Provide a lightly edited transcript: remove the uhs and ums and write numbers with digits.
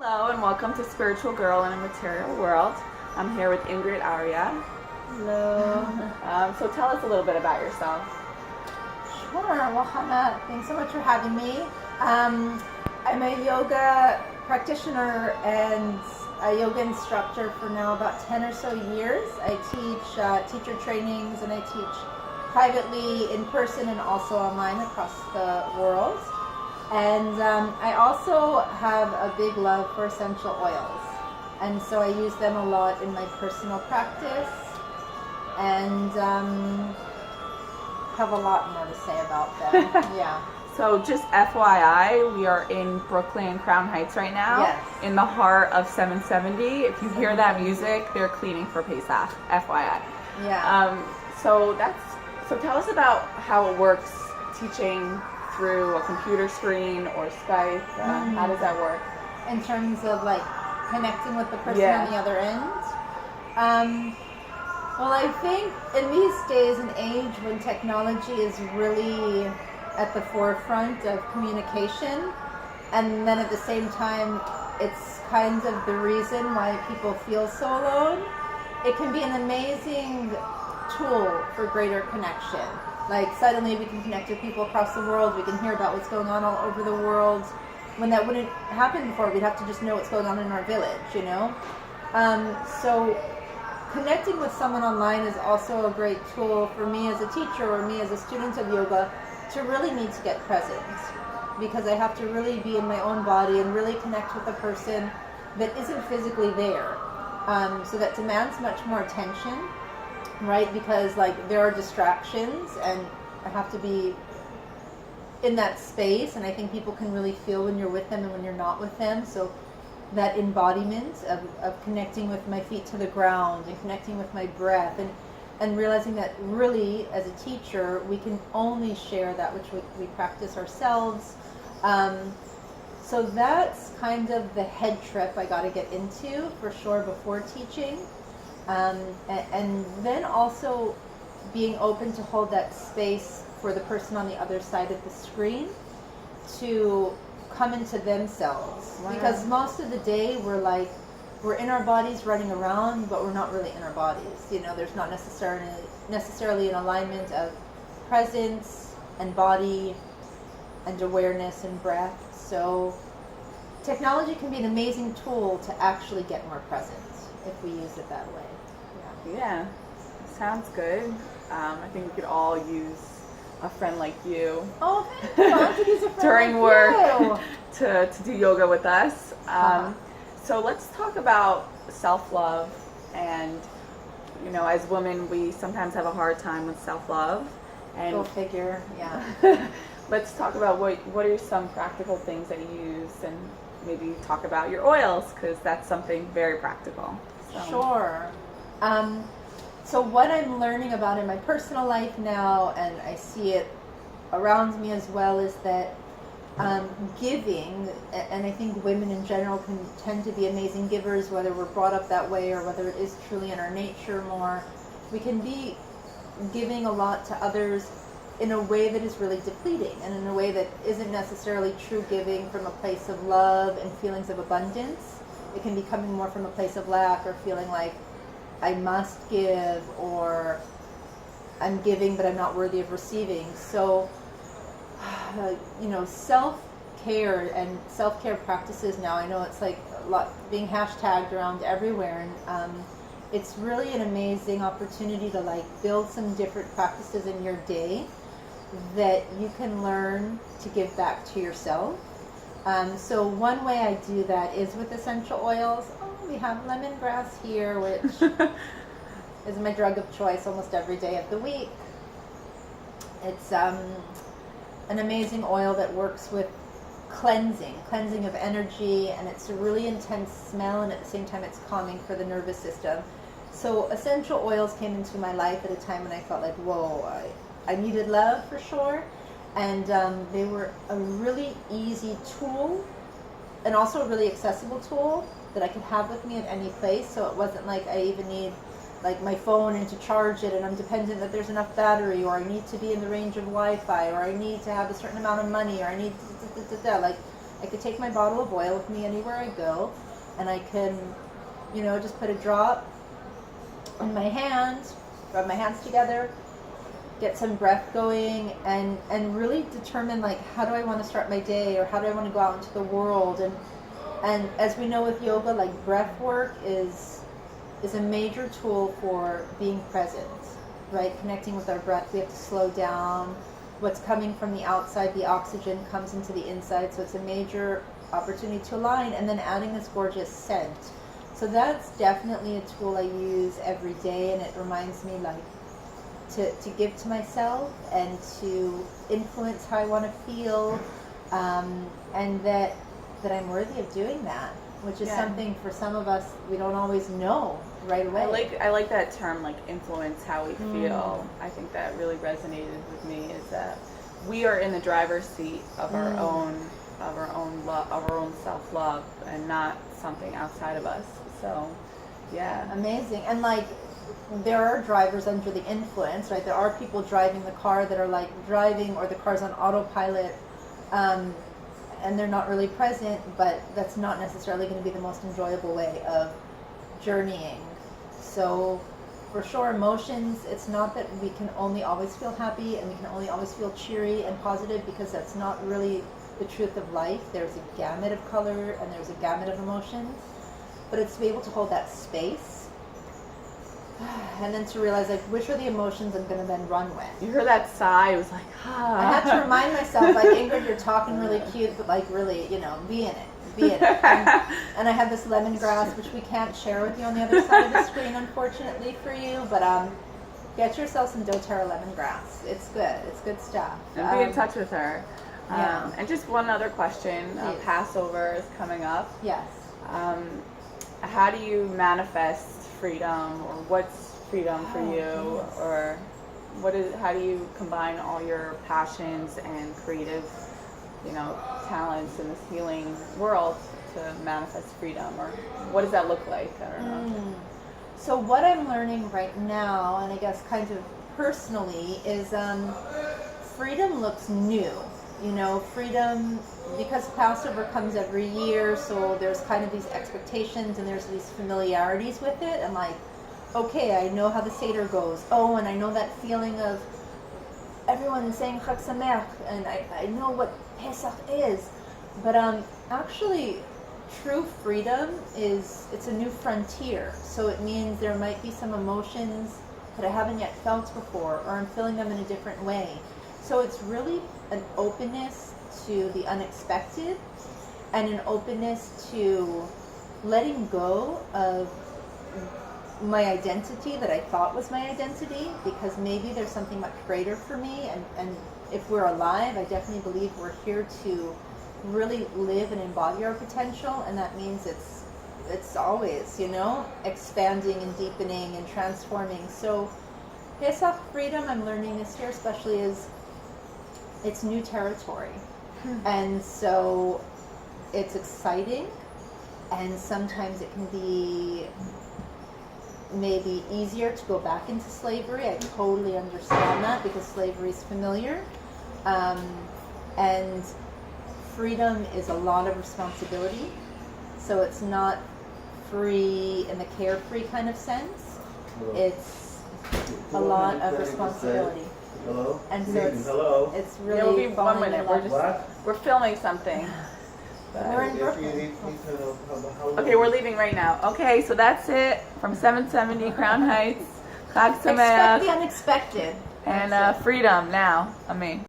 Hello and welcome to Spiritual Girl in a Material World. I'm here with Ingrid, Aria. Hello. So tell us a little bit about yourself. Sure. Well, Hannah, thanks so much for having me. I'm a yoga practitioner and a yoga instructor for now about 10 or so years. I teach teacher trainings and I teach privately, in person, and also online across the world. And I also have a big love for essential oils. And so I use them a lot in my personal practice. And have a lot more to say about them. Yeah. So just FYI, we are in Brooklyn, Crown Heights right now. Yes. In the heart of 770. If you hear that music, they're cleaning for Pesach, FYI. Yeah. So tell us about how it works teaching through a computer screen or Skype. How does that work? In terms of like connecting with the person Yeah. on the other end. Well, I think in these days and age when technology is really at the forefront of communication, and then at the same time it's kind of the reason why people feel so alone, it can be an amazing tool for greater connection. Like suddenly we can connect with people across the world, we can hear about what's going on all over the world. When that wouldn't happen before, we'd have to just know what's going on in our village, you know? So connecting with someone online is also a great tool for me as a teacher or me as a student of yoga to really need to get present, because I have to really be in my own body and really connect with a person that isn't physically there. So that demands much more attention, right? Because like there are distractions and I have to be in that space, and I think people can really feel when you're with them and when you're not with them. So that embodiment of connecting with my feet to the ground and connecting with my breath and realizing that really as a teacher we can only share that which we practice ourselves. So that's kind of the head trip I got to get into for sure before teaching. And then also being open to hold that space for the person on the other side of the screen to come into themselves. Wow. Because most of the day we're in our bodies running around, but we're not really in our bodies. You know, there's not necessarily an alignment of presence and body and awareness and breath. So technology can be an amazing tool to actually get more present if we use it that way. Yeah, sounds good. I think we could all use a friend like you. Oh, thank you. I could use a friend during like work you. to do yoga with us. So let's talk about self-love. And you know, as women, we sometimes have a hard time with self-love. And go figure. Yeah. Let's talk about what are some practical things that you use, and maybe talk about your oils, because that's something very practical. So. Sure. So what I'm learning about in my personal life now, and I see it around me as well, is that giving, and I think women in general can tend to be amazing givers, whether we're brought up that way or whether it is truly in our nature more. We can be giving a lot to others in a way that is really depleting, and in a way that isn't necessarily true giving from a place of love and feelings of abundance. It can be coming more from a place of lack or feeling like I must give, or I'm giving but I'm not worthy of receiving. So, you know, self-care and self-care practices now, I know it's like a lot being hashtagged around everywhere, and it's really an amazing opportunity to like build some different practices in your day that you can learn to give back to yourself. So one way I do that is with essential oils. We have lemongrass here, which is my drug of choice almost every day of the week. It's an amazing oil that works with cleansing of energy, and it's a really intense smell, and at the same time it's calming for the nervous system. So essential oils came into my life at a time when I felt like, whoa, I needed love for sure. And they were a really easy tool, and also a really accessible tool that I could have with me at any place. So it wasn't like I even need like my phone and to charge it, and I'm dependent that there's enough battery, or I need to be in the range of Wi-Fi, or I need to have a certain amount of money, or I need like I could take my bottle of oil with me anywhere I go, and I can, just put a drop in my hand, rub my hands together, get some breath going, and really determine, like, how do I want to start my day, or how do I want to go out into the world. And as we know with yoga, like, breath work is a major tool for being present, right? Connecting with our breath. We have to slow down. What's coming from the outside, the oxygen comes into the inside, so it's a major opportunity to align, and then adding this gorgeous scent. So that's definitely a tool I use every day, and it reminds me, like, to give to myself and to influence how I want to feel, and that I'm worthy of doing that, which is something for some of us we don't always know right away. I like that term, like, influence how we feel. I think that really resonated with me, is that we are in the driver's seat of our own self-love, and not something outside of us. So yeah, amazing. And, like, there are drivers under the influence, right? There are people driving the car that are, like, driving, or the car's on autopilot, and they're not really present, but that's not necessarily going to be the most enjoyable way of journeying. So for sure, emotions, it's not that we can only always feel happy and we can only always feel cheery and positive, because that's not really the truth of life. There's a gamut of color and there's a gamut of emotions, but it's to be able to hold that space, and then to realize, like, which are the emotions I'm going to then run with. You heard that sigh? It was like, ah. I had to remind myself, like, Ingrid, you're talking really cute, but, like, really, be in it. And I have this lemongrass, which we can't share with you on the other side of the screen, unfortunately for you, but get yourself some doTERRA lemongrass. It's good. It's good stuff. And be in touch with her. Yeah. And just one other question. Passover is coming up. Yes. How do you manifest freedom, or what's freedom for you, or how do you combine all your passions and creative, talents in this healing world to manifest freedom, or what does that look like? I don't know. So what I'm learning right now, and I guess kind of personally, is freedom looks new. Freedom, because Passover comes every year, so there's kind of these expectations and there's these familiarities with it, and, like, okay, I know how the Seder goes. Oh, and I know that feeling of everyone saying Chag Sameach, and I know what Pesach is. But actually, true freedom it's a new frontier. So it means there might be some emotions that I haven't yet felt before, or I'm feeling them in a different way. So it's really an openness to the unexpected, and an openness to letting go of my identity that I thought was my identity, because maybe there's something much greater for me, and if we're alive, I definitely believe we're here to really live and embody our potential, and that means it's always, expanding and deepening and transforming. So Pesach freedom, I'm learning this year especially, is it's new territory. And so it's exciting, and sometimes it can be maybe easier to go back into slavery. I totally understand that, because slavery is familiar. And freedom is a lot of responsibility. So it's not free in the carefree kind of sense. It's a lot of responsibility. Hello? And so it's really It'll be 1 falling in minute. love. We're filming something. We're in If Brooklyn. you need to know how long. Okay, we're leaving right now. Okay, so that's it from 770 Crown Heights. Chag Expect the Sameach, unexpected. and freedom now. I mean.